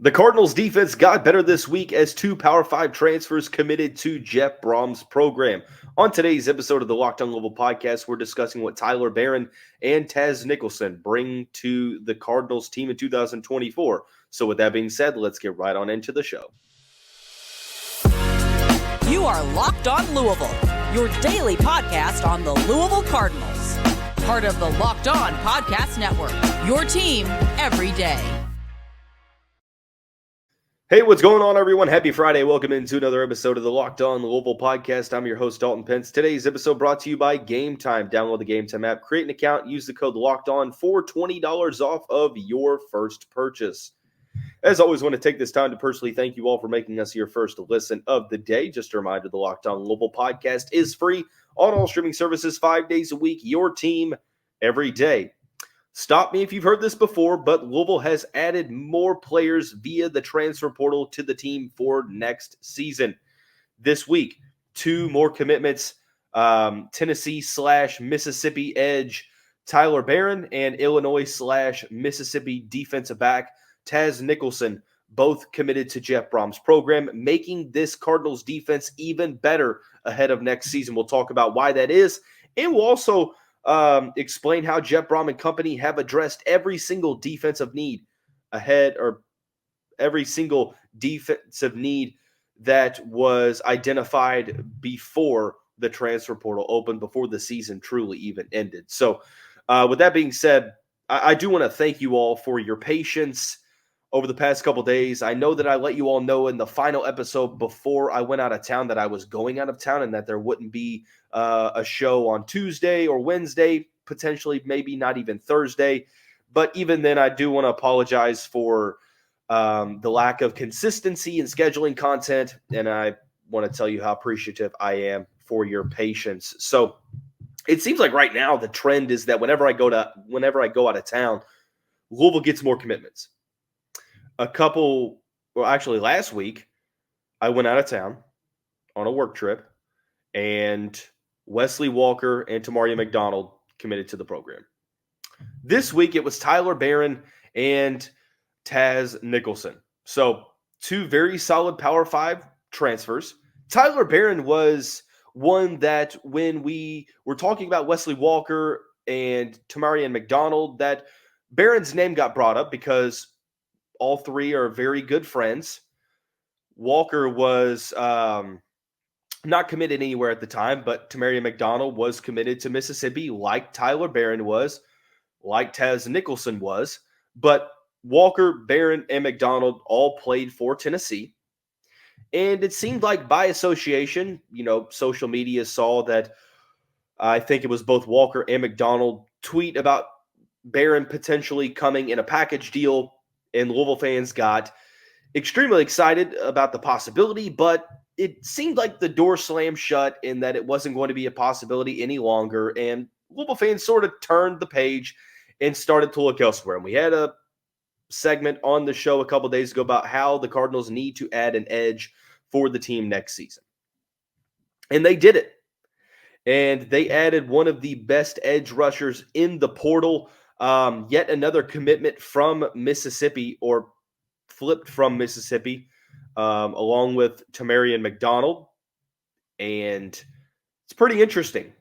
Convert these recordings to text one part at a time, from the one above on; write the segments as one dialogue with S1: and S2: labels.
S1: The Cardinals defense got better this week as two Power 5 transfers committed to Jeff Brohm's program. On today's episode of the Locked On Louisville podcast, we're discussing what Tyler Baron and Taz Nicholson bring to the Cardinals team in 2024. So with that being said, let's get right on into the show.
S2: You are Locked On Louisville, your daily podcast on the Louisville Cardinals. Part of the Locked On Podcast Network, your team every day.
S1: Hey, what's going on, everyone? Happy Friday. Welcome into another episode of the Locked On Louisville podcast. I'm your host, Dalton Pence. Today's episode brought to you by Gametime. Download the Gametime app, create an account, use the code LOCKEDON for $20 off of your first purchase. As always, I want to take this time to personally thank you all for making us your first listen of the day. Just a reminder, the Locked On Louisville podcast is free on all streaming services 5 days a week, your team every day. Stop me if you've heard this before, but Louisville has added more players via the transfer portal to the team for next season. This week, two more commitments, Tennessee/Mississippi edge Tyler Baron and Illinois/Mississippi defensive back Taz Nicholson, both committed to Jeff Brohm's program, making this Cardinals defense even better ahead of next season. We'll talk about why that is, and we'll also explain how Jeff Brohm and company have addressed every single defensive need ahead, or every single defensive need that was identified before the transfer portal opened, before the season truly even ended. So with that being said, I do want to thank you all for your patience over the past couple days. I know that I let you all know in the final episode before I went out of town that I was going out of town and that there wouldn't be a show on Tuesday or Wednesday, potentially maybe not even Thursday. But even then, I do want to apologize for the lack of consistency in scheduling content, and I want to tell you how appreciative I am for your patience. So it seems like right now the trend is that whenever I go out of town, Louisville gets more commitments. Last week, I went out of town on a work trip, and Wesley Walker and Tamaria McDonald committed to the program. This week, it was Tyler Baron and Taz Nicholson. So, two very solid Power 5 transfers. Tyler Baron was one that when we were talking about Wesley Walker and Tamaria McDonald, that Baron's name got brought up because all three are very good friends. Walker was not committed anywhere at the time, but Tamaria McDonald was committed to Mississippi, like Tyler Baron was, like Taz Nicholson was. But Walker, Baron, and McDonald all played for Tennessee. And it seemed like by association, social media saw that I think it was both Walker and McDonald tweet about Baron potentially coming in a package deal, and Louisville fans got extremely excited about the possibility, but it seemed like the door slammed shut and that it wasn't going to be a possibility any longer, and Louisville fans sort of turned the page and started to look elsewhere. And we had a segment on the show a couple days ago about how the Cardinals need to add an edge for the team next season. And they did it. And they added one of the best edge rushers in the portal. Yet another commitment from Mississippi, or flipped from Mississippi, along with Tamaria McDonald. And it's pretty interesting.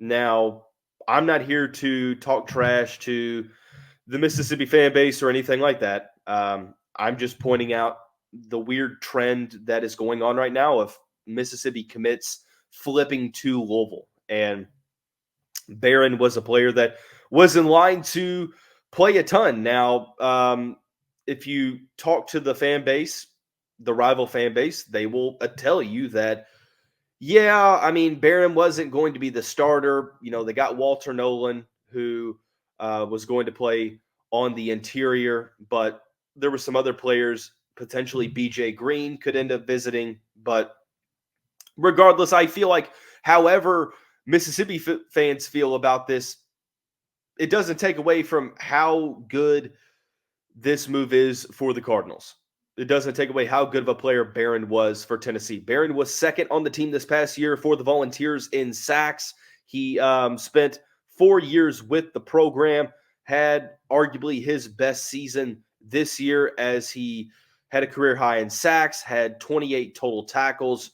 S1: Now, I'm not here to talk trash to the Mississippi fan base or anything like that. I'm just pointing out the weird trend that is going on right now of Mississippi commits flipping to Louisville. And Baron was a player that was in line to play a ton. Now, if you talk to the fan base, the rival fan base, they will tell you that, Baron wasn't going to be the starter. They got Walter Nolan, who was going to play on the interior, but there were some other players, potentially BJ Green could end up visiting. But regardless, I feel like however Mississippi fans feel about this, it doesn't take away from how good this move is for the Cardinals. It doesn't take away how good of a player Baron was for Tennessee. Baron was second on the team this past year for the Volunteers in sacks. He spent 4 years with the program, had arguably his best season this year as he had a career high in sacks, had 28 total tackles.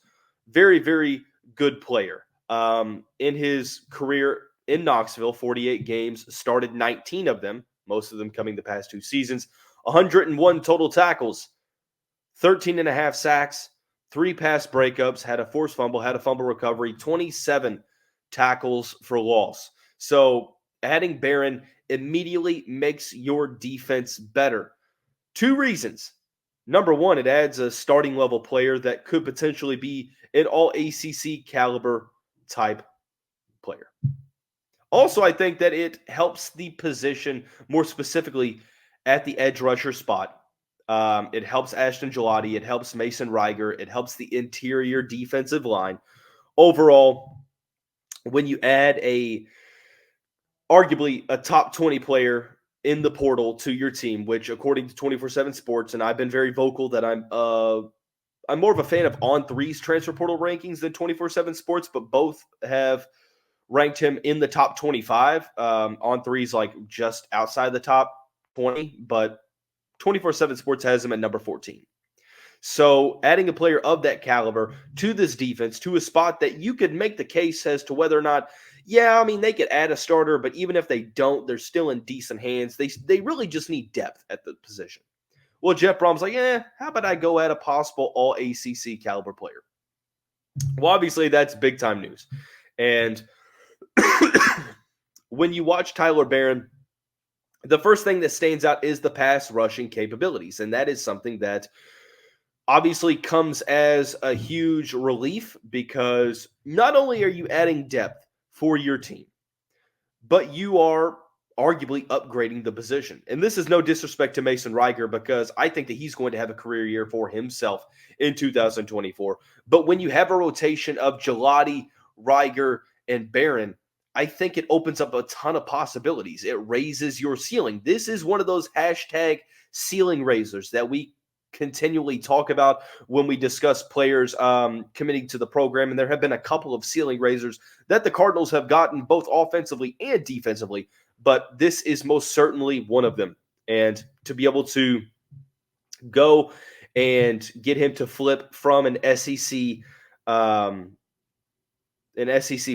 S1: Very, very good player. In his career in Knoxville, 48 games, started 19 of them, most of them coming the past 2 seasons, 101 total tackles, 13 and a half sacks, 3 pass breakups, had a forced fumble, had a fumble recovery, 27 tackles for loss. So adding Baron immediately makes your defense better. 2 reasons. Number one, it adds a starting level player that could potentially be an all ACC caliber type player. Also, I think that it helps the position more specifically at the edge rusher spot. It helps Ashton Gelati. It helps Mason Reiger. It helps the interior defensive line. Overall, when you add arguably a top 20 player in the portal to your team, which according to 24/7 Sports, and I've been very vocal that I'm more of a fan of On3's transfer portal rankings than 24/7 Sports, but both have ranked him in the top 25. On3's like just outside the top 20, but 24/7 Sports has him at number 14. So adding a player of that caliber to this defense, to a spot that you could make the case as to whether or not, they could add a starter, but even if they don't, they're still in decent hands. They really just need depth at the position. Well, Jeff Brohm's like, how about I go add a possible all ACC caliber player? Well, obviously that's big time news. And when you watch Tyler Baron, the first thing that stands out is the pass rushing capabilities. And that is something that obviously comes as a huge relief, because not only are you adding depth for your team, but you are arguably upgrading the position. And this is no disrespect to Mason Reiger, because I think that he's going to have a career year for himself in 2024. But when you have a rotation of Gelati, Reiger, and Baron, I think it opens up a ton of possibilities. It raises your ceiling. This is one of those hashtag ceiling raisers that we continually talk about when we discuss players committing to the program. And there have been a couple of ceiling raisers that the Cardinals have gotten both offensively and defensively, but this is most certainly one of them. And to be able to go and get him to flip from an SEC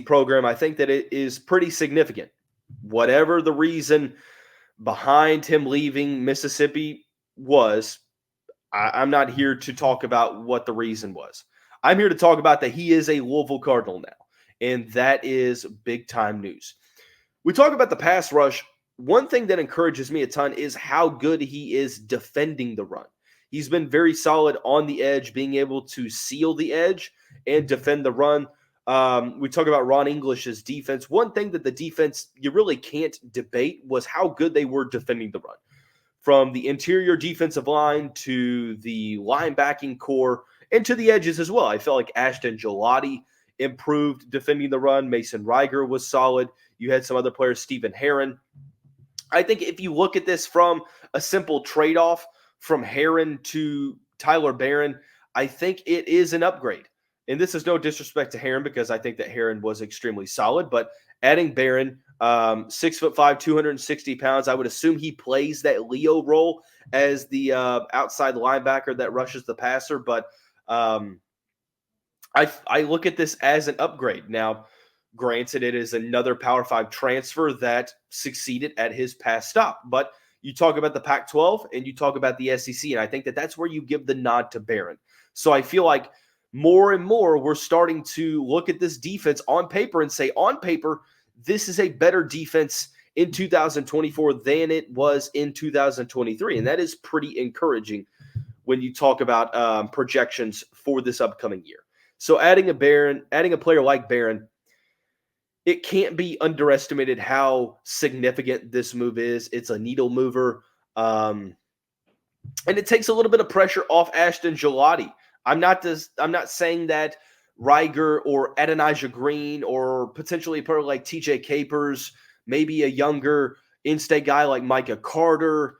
S1: program, I think that it is pretty significant. Whatever the reason behind him leaving Mississippi was, I'm not here to talk about what the reason was. I'm here to talk about that he is a Louisville Cardinal now, and that is big time news. We talk about the pass rush. One thing that encourages me a ton is how good he is defending the run. He's been very solid on the edge, being able to seal the edge and defend the run. We talk about Ron English's defense. One thing that the defense you really can't debate was how good they were defending the run. From the interior defensive line to the linebacking core and to the edges as well. I felt like Ashton Gelati improved defending the run. Mason Reiger was solid. You had some other players, Stephen Herron. I think if you look at this from a simple trade-off from Herron to Tyler Baron, I think it is an upgrade. And this is no disrespect to Herron, because I think that Herron was extremely solid, but adding Baron, 6'5", 260 pounds. I would assume he plays that Leo role as the outside linebacker that rushes the passer. But I look at this as an upgrade. Now, granted, it is another Power 5 transfer that succeeded at his past stop. But you talk about the Pac-12 and you talk about the SEC, and I think that that's where you give the nod to Baron. So I feel like more and more we're starting to look at this defense on paper and say, on paper, this is a better defense in 2024 than it was in 2023. And that is pretty encouraging when you talk about projections for this upcoming year. So adding a player like Baron, it can't be underestimated how significant this move is. It's a needle mover. And it takes a little bit of pressure off Ashton Gelati. I'm not saying that Reiger or Adonijah Green or potentially a player like TJ Capers, maybe a younger in-state guy like Micah Carter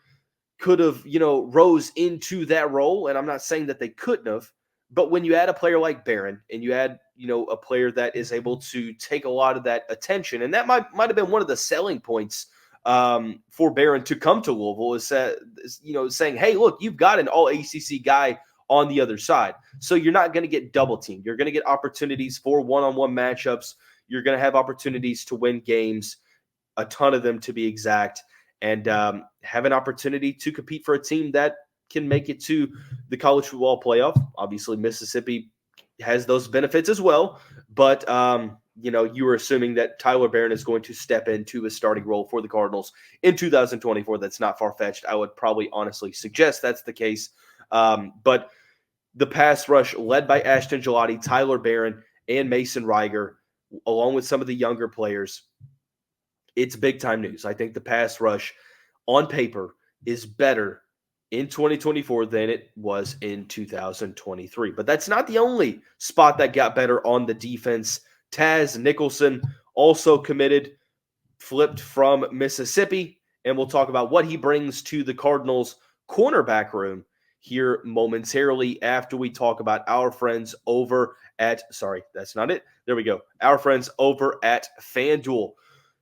S1: could have, rose into that role. And I'm not saying that they couldn't have, but when you add a player like Baron and you add, a player that is able to take a lot of that attention, and that might have been one of the selling points for Baron to come to Louisville is saying, hey, look, you've got an all ACC guy on the other side. So you're not going to get double teamed. You're going to get opportunities for one-on-one matchups. You're going to have opportunities to win games, a ton of them to be exact, and have an opportunity to compete for a team that can make it to the college football playoff. Obviously, Mississippi has those benefits as well, but you were assuming that Tyler Baron is going to step into a starting role for the Cardinals in 2024. That's not far-fetched. I would probably honestly suggest that's the case. But the pass rush led by Ashton Gelati, Tyler Baron, and Mason Reiger, along with some of the younger players, it's big-time news. I think the pass rush on paper is better in 2024 than it was in 2023. But that's not the only spot that got better on the defense. Taz Nicholson also committed, flipped from Mississippi, and we'll talk about what he brings to the Cardinals cornerback room here momentarily after we talk about our friends over at, our friends over at FanDuel.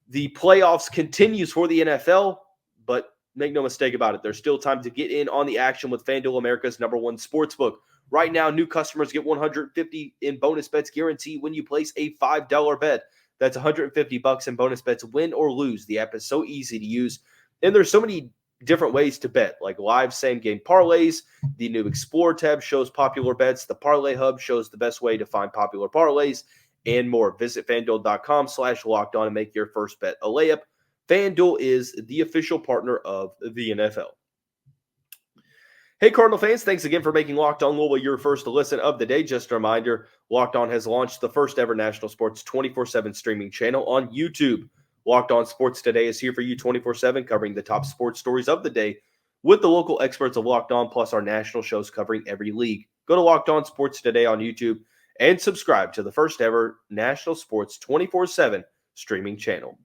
S1: The playoffs continues for the NFL, but make no mistake about it, there's still time to get in on the action with FanDuel, America's #1 sportsbook. Right now, new customers get $150 in bonus bets guaranteed when you place a $5 bet. That's $150 in bonus bets, win or lose. The app is so easy to use, and there's so many different ways to bet, like live same-game parlays. The new Explore tab shows popular bets. The Parlay Hub shows the best way to find popular parlays, and more. Visit FanDuel.com/lockedon and make your first bet a layup. FanDuel is the official partner of the NFL. Hey, Cardinal fans, thanks again for making Locked On Louisville your first listen of the day. Just a reminder, Locked On has launched the first ever national sports 24/7 streaming channel on YouTube. Locked On Sports Today is here for you 24/7, covering the top sports stories of the day with the local experts of Locked On, plus our national shows covering every league. Go to Locked On Sports Today on YouTube and subscribe to the first ever national sports 24/7 streaming channel.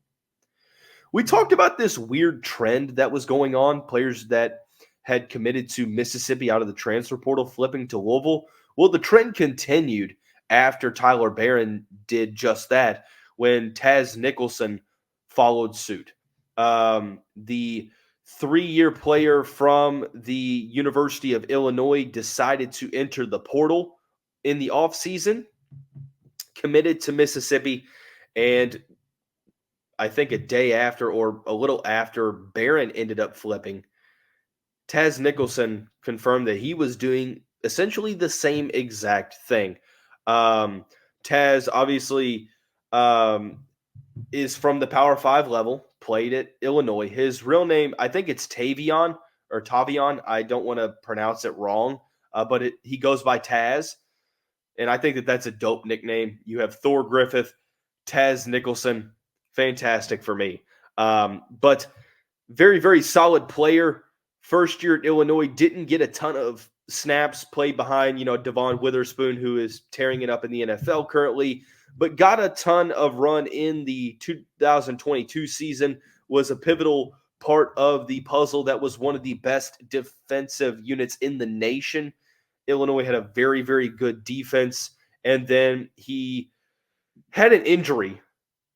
S1: We talked about this weird trend that was going on, players that had committed to Mississippi out of the transfer portal flipping to Louisville. Well, the trend continued after Tyler Baron did just that when Taz Nicholson followed suit. The 3-year player from the University of Illinois decided to enter the portal in the offseason, committed to Mississippi, and I think a day after or a little after Baron ended up flipping, Taz Nicholson confirmed that he was doing essentially the same exact thing. Taz obviously is from the Power 5 level, played at Illinois. His real name, I think it's Tahevon. I don't want to pronounce it wrong, but he goes by Taz, and I think that that's a dope nickname. You have Thor Griffith, Taz Nicholson. Fantastic for me. But very, very solid player. First year at Illinois, didn't get a ton of snaps, played behind, Devon Witherspoon, who is tearing it up in the NFL currently, but got a ton of run in the 2022 season, was a pivotal part of the puzzle that was one of the best defensive units in the nation. Illinois had a very, very good defense, and then he had an injury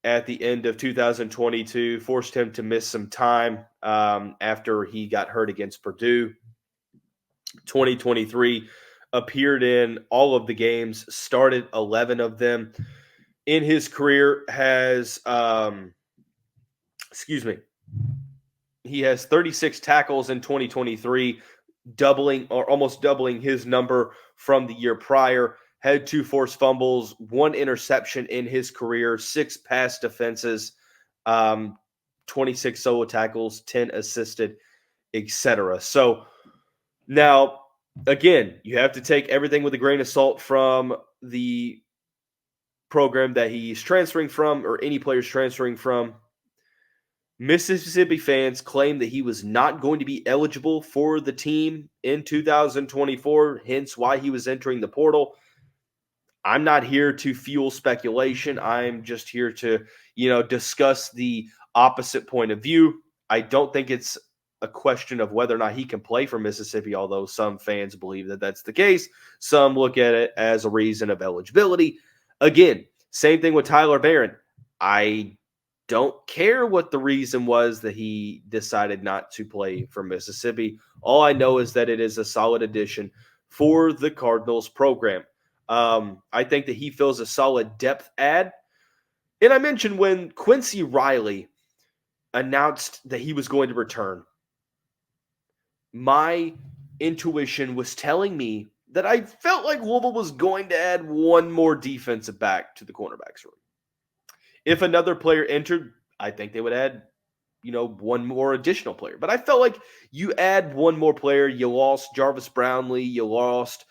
S1: at the end of 2022, forced him to miss some time after he got hurt against Purdue. 2023, appeared in all of the games, started 11 of them. In his career has, he has 36 tackles in 2023, doubling or almost doubling his number from the year prior. Had 2 forced fumbles, 1 interception in his career, 6 pass defenses, 26 solo tackles, 10 assisted, etc. So now, again, you have to take everything with a grain of salt from the program that he's transferring from, or any players transferring from. Mississippi fans claim that he was not going to be eligible for the team in 2024, hence why he was entering the portal. I'm not here to fuel speculation. I'm just here to, discuss the opposite point of view. I don't think it's a question of whether or not he can play for Mississippi, although some fans believe that that's the case. Some look at it as a reason of eligibility. Again, same thing with Tyler Baron. I don't care what the reason was that he decided not to play for Mississippi. All I know is that it is a solid addition for the Cardinals program. I think that he fills a solid depth add. And I mentioned when Quincy Riley announced that he was going to return, my intuition was telling me that I felt like Louisville was going to add one more defensive back to the cornerbacks room. If another player entered, I think they would add, one more additional player. But I felt like you add one more player, you lost Jarvis Brownlee, you lost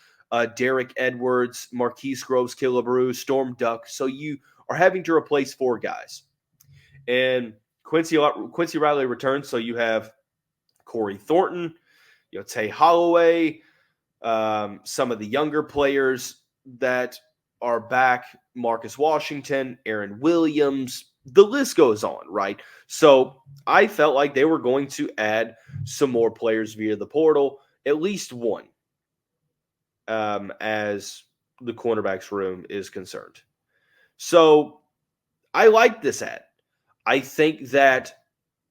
S1: Derek Edwards, Marquise Groves, Killebrew, Storm Duck. So you are having to replace 4 guys. And Quincy Riley returns, so you have Corey Thornton, Tay Holloway, some of the younger players that are back, Marcus Washington, Aaron Williams, the list goes on, right? So I felt like they were going to add some more players via the portal, at least one, as the cornerbacks room is concerned. So I like this ad. I think that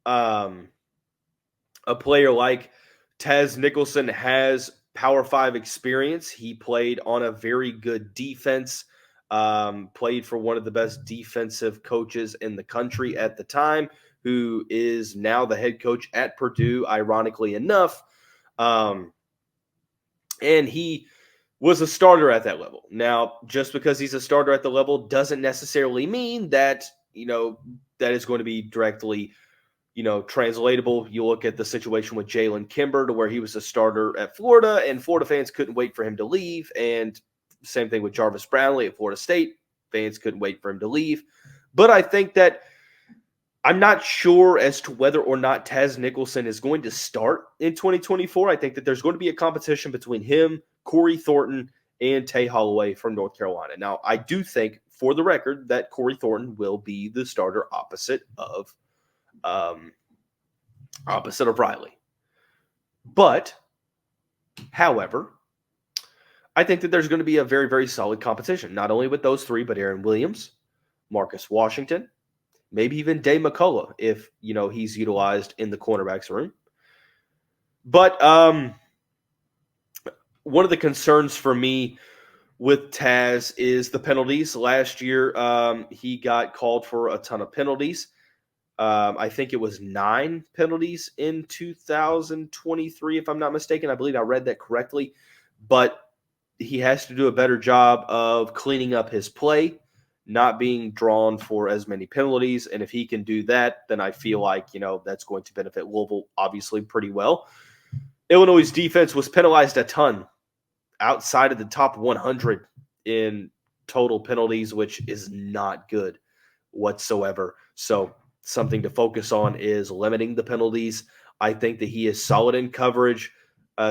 S1: a player like Taz Nicholson has Power 5 experience. He played on a very good defense, played for one of the best defensive coaches in the country at the time, who is now the head coach at Purdue, ironically enough. And he was a starter at that level. Now, just because he's a starter at the level doesn't necessarily mean that, that is going to be directly translatable. You look at the situation with Jalen Kimber, to where he was a starter at Florida, and Florida fans couldn't wait for him to leave. And same thing with Jarvis Brownlee at Florida State. Fans couldn't wait for him to leave. But I think that I'm not sure as to whether or not Taz Nicholson is going to start in 2024. I think that there's going to be a competition between him, Corey Thornton, and Tay Holloway from North Carolina. Now, I do think, for the record, that Corey Thornton will be the starter opposite of Riley. But, however, I think that there's going to be a very, very solid competition, not only with those 3, but Aaron Williams, Marcus Washington, maybe even Dave McCullough if, he's utilized in the cornerbacks room. But one of the concerns for me with Taz is the penalties. Last year, he got called for a ton of penalties. I think it was 9 penalties in 2023, if I'm not mistaken. I believe I read that correctly. But he has to do a better job of cleaning up his play, not being drawn for as many penalties. And if he can do that, then I feel like, that's going to benefit Louisville, obviously, pretty well. Illinois' defense was penalized a ton, outside of the top 100 in total penalties, which is not good whatsoever. So something to focus on is limiting the penalties. I think that he is solid in coverage,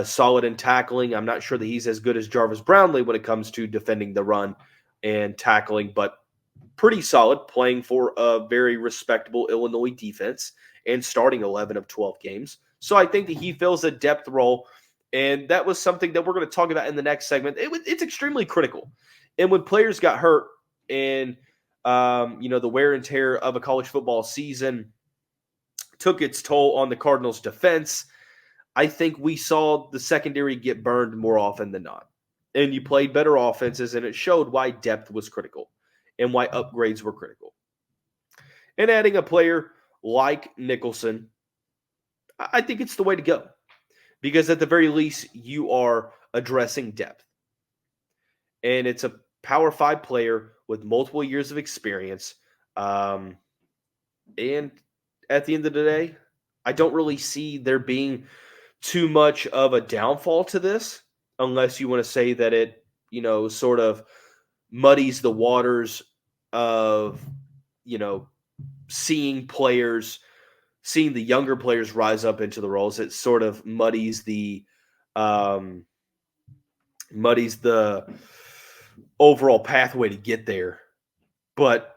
S1: solid in tackling. I'm not sure that he's as good as Jarvis Brownlee when it comes to defending the run and tackling, but pretty solid, playing for a very respectable Illinois defense and starting 11 of 12 games. So I think that he fills a depth role, and that was something that we're going to talk about in the next segment. It's extremely critical. And when players got hurt and, the wear and tear of a college football season took its toll on the Cardinals' defense, I think we saw the secondary get burned more often than not. And you played better offenses, and it showed why depth was critical and why upgrades were critical. And adding a player like Nicholson, I think it's the way to go. Because at the very least, you are addressing depth. And it's a Power 5 player with multiple years of experience. And at the end of the day, I don't really see there being too much of a downfall to this, unless you want to say that it, sort of muddies the waters of, seeing the younger players rise up into the roles. It sort of muddies the overall pathway to get there. But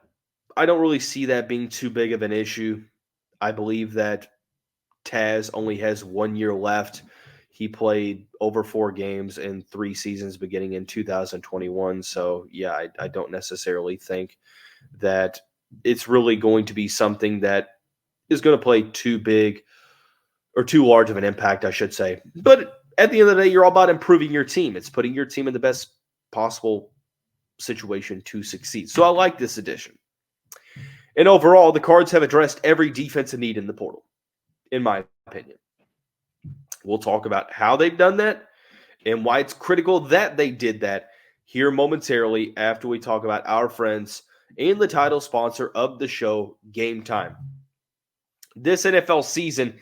S1: I don't really see that being too big of an issue. I believe that Taz only has 1 year left. He played over 4 games in 3 seasons beginning in 2021. So, yeah, I don't necessarily think that it's really going to be something that is going to play too big or too large of an impact, I should say. But at the end of the day, you're all about improving your team. It's putting your team in the best possible situation to succeed. So I like this addition. And overall, the Cards have addressed every defensive need in the portal, in my opinion. We'll talk about how they've done that and why it's critical that they did that here momentarily after we talk about our friends and the title sponsor of the show, Gametime. This NFL season,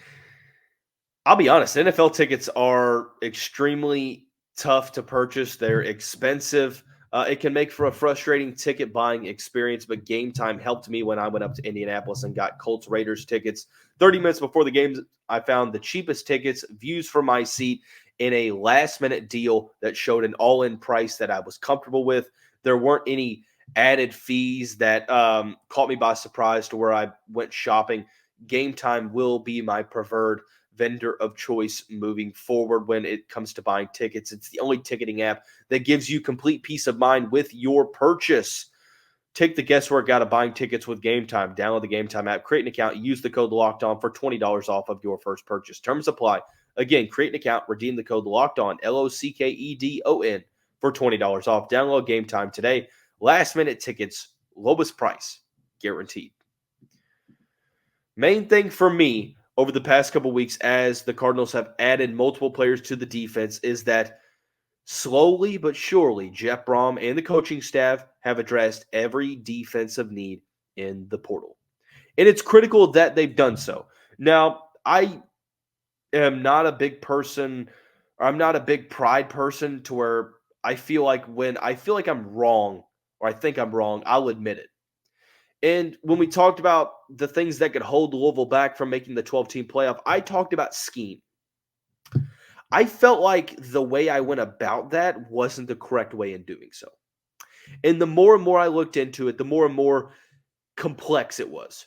S1: I'll be honest, NFL tickets are extremely tough to purchase. They're expensive. It can make for a frustrating ticket buying experience, but Gametime helped me when I went up to Indianapolis and got Colts Raiders tickets. 30 minutes before the games, I found the cheapest tickets, views from my seat, in a last-minute deal that showed an all-in price that I was comfortable with. There weren't any added fees that caught me by surprise to where I went shopping. Gametime will be my preferred vendor of choice moving forward when it comes to buying tickets. It's the only ticketing app that gives you complete peace of mind with your purchase. Take the guesswork out of buying tickets with Gametime. Download the Gametime app, create an account, use the code LOCKEDON for $20 off of your first purchase. Terms apply. Again, create an account, redeem the code LOCKEDON, LOCKEDON, for $20 off. Download Gametime today. Last minute tickets, lowest price, guaranteed. Main thing for me over the past couple weeks as the Cardinals have added multiple players to the defense is that slowly but surely Jeff Brohm and the coaching staff have addressed every defensive need in the portal. And it's critical that they've done so. Now, I am not a big person, or I'm not a big pride person to where I feel like when I feel like I'm wrong or I think I'm wrong, I'll admit it. And when we talked about the things that could hold Louisville back from making the 12-team playoff, I talked about scheme. I felt like the way I went about that wasn't the correct way in doing so. And the more and more I looked into it, the more and more complex it was.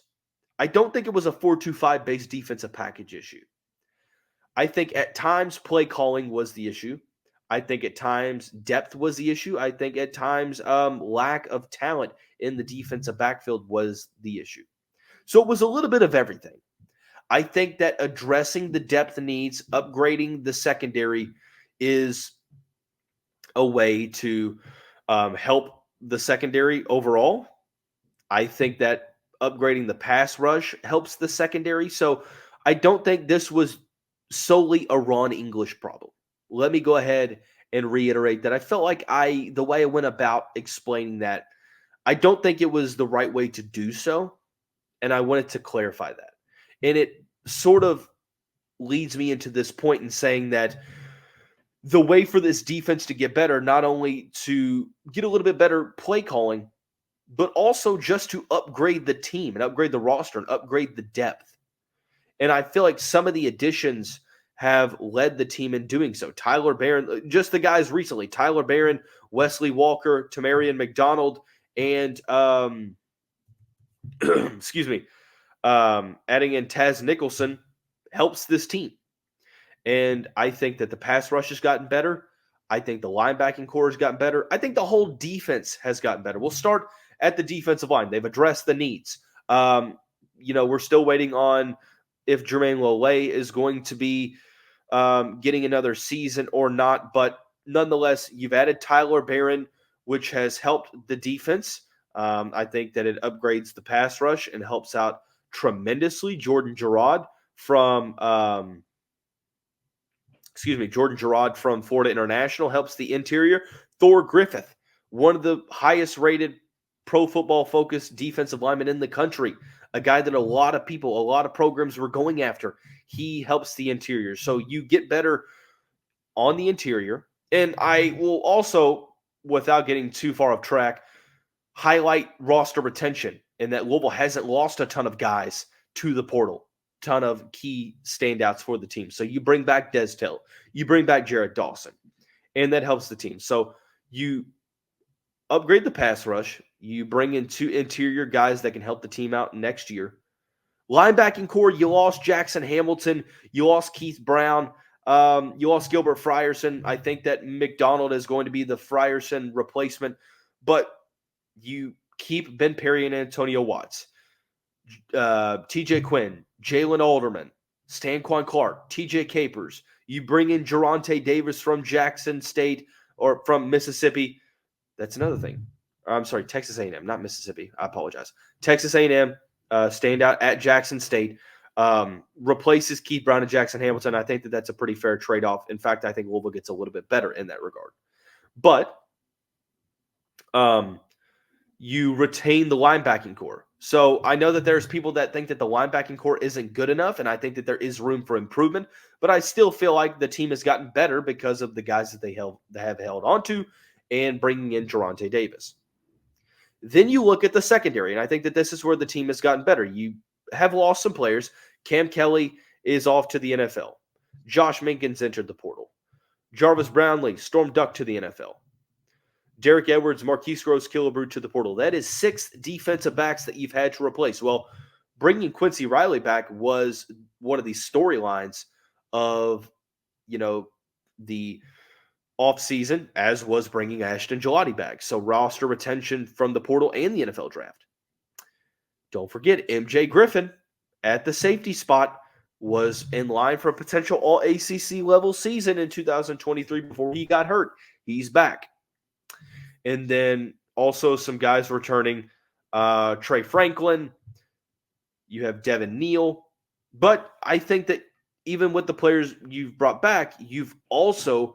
S1: I don't think it was a 4-2-5 based defensive package issue. I think at times play calling was the issue. I think at times depth was the issue. I think at times lack of talent in the defensive backfield was the issue. So it was a little bit of everything. I think that addressing the depth needs, upgrading the secondary is a way to help the secondary overall. I think that upgrading the pass rush helps the secondary. So I don't think this was solely a Ron English problem. Let me go ahead and reiterate that I felt like the way I went about explaining that, I don't think it was the right way to do so. And I wanted to clarify that. And it sort of leads me into this point in saying that the way for this defense to get better, not only to get a little bit better play calling, but also just to upgrade the team and upgrade the roster and upgrade the depth. And I feel like some of the additions have led the team in doing so. Tyler Baron, just the guys recently, Tyler Baron, Wesley Walker, Tamarian McDonald, and excuse me, adding in Taz Nicholson helps this team. And I think that the pass rush has gotten better. I think the linebacking core has gotten better. I think the whole defense has gotten better. We'll start at the defensive line. They've addressed the needs. We're still waiting on if Jermaine Lole is going to be getting another season or not. But nonetheless, you've added Tyler Baron, which has helped the defense. I think that it upgrades the pass rush and helps out tremendously. Jordan Gerard from Florida International helps the interior. Thor Griffith, one of the highest rated Pro Football Focus defensive linemen in the country, a guy that a lot of programs were going after. He helps the interior. So you get better on the interior. And I will also, without getting too far off track, highlight roster retention and that Louisville hasn't lost a ton of guys to the portal, ton of key standouts for the team. So you bring back Des Till, you bring back Jared Dawson, and that helps the team. So you upgrade the pass rush, you bring in 2 interior guys that can help the team out next year. Linebacking core, you lost Jackson Hamilton, you lost Keith Brown, you lost Gilbert Frierson. I think that McDonald is going to be the Frierson replacement, but you keep Ben Perry and Antonio Watts, TJ Quinn, Jalen Alderman, Stanquan Clark, TJ Capers. You bring in Geronte Davis from Jackson State or from Mississippi. That's another thing. I'm sorry, Texas A&M, not Mississippi. I apologize. Texas A&M, standout at Jackson State, replaces Keith Brown and Jackson Hamilton. I think that that's a pretty fair trade-off. In fact, I think Louisville gets a little bit better in that regard. But you retain the linebacking core. So I know that there's people that think that the linebacking core isn't good enough, and I think that there is room for improvement. But I still feel like the team has gotten better because of the guys that they have held onto and bringing in Geronte Davis. Then you look at the secondary, and I think that this is where the team has gotten better. You have lost some players. Cam Kelly is off to the NFL. Josh Minkins entered the portal. Jarvis Brownlee, Storm Duck to the NFL. Derek Edwards, Marquise Gross-Killebrew to the portal. That is 6 defensive backs that you've had to replace. Well, bringing Quincy Riley back was one of the storylines of, the offseason, as was bringing Ashton Gelati back. So roster retention from the portal and the NFL draft. Don't forget, MJ Griffin at the safety spot was in line for a potential all-ACC level season in 2023 before he got hurt. He's back. And then also some guys returning, Trey Franklin. You have Devin Neal. But I think that even with the players you've brought back, you've also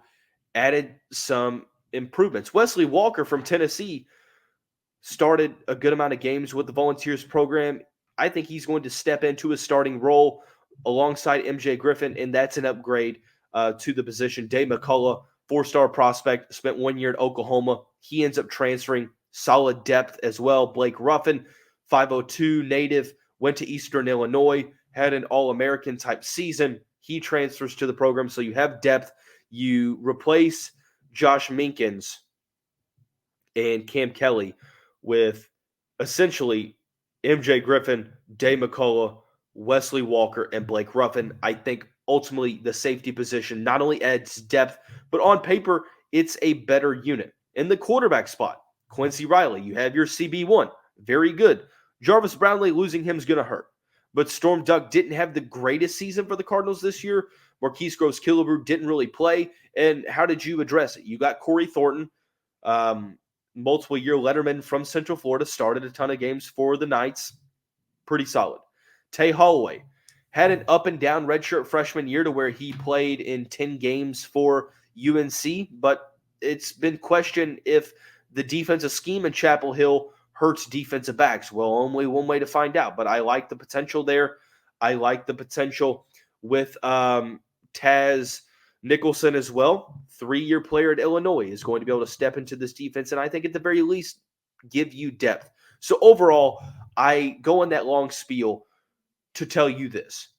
S1: added some improvements. Wesley Walker from Tennessee started a good amount of games with the Volunteers program. I think he's going to step into a starting role alongside MJ Griffin, and that's an upgrade to the position. Dave McCullough, 4-star prospect, spent 1 year at Oklahoma. He ends up transferring. Solid depth as well. Blake Ruffin, 502 native, went to Eastern Illinois, had an All-American type season. He transfers to the program, so you have depth. You replace Josh Minkins and Cam Kelly with essentially MJ Griffin, Dave McCullough, Wesley Walker, and Blake Ruffin. I think ultimately the safety position not only adds depth, but on paper, it's a better unit. In the quarterback spot, Quincy Riley, you have your CB1. Very good. Jarvis Brownlee, losing him is going to hurt. But Storm Duck didn't have the greatest season for the Cardinals this year. Marquise Gross-Killebrew didn't really play. And how did you address it? You got Corey Thornton, multiple-year letterman from Central Florida, started a ton of games for the Knights. Pretty solid. Tay Holloway had an up-and-down redshirt freshman year to where he played in 10 games for UNC, but it's been questioned if the defensive scheme in Chapel Hill hurts defensive backs. Well, only one way to find out, but I like the potential there. I like the potential with Taz Nicholson as well. 3-year player at Illinois is going to be able to step into this defense, and I think at the very least give you depth. So overall, I go on that long spiel to tell you this.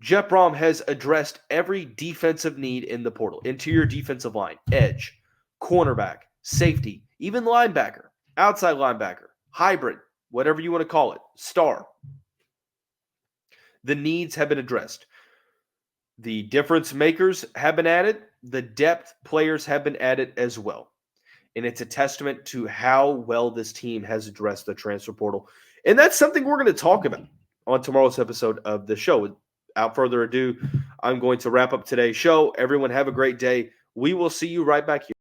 S1: Jeff Brohm has addressed every defensive need in the portal. Interior defensive line, edge, cornerback, safety, even linebacker, outside linebacker, hybrid, whatever you want to call it, star. The needs have been addressed. The difference makers have been added. The depth players have been added as well. And it's a testament to how well this team has addressed the transfer portal. And that's something we're going to talk about on tomorrow's episode of the show. Without further ado, I'm going to wrap up today's show. Everyone have a great day. We will see you right back here.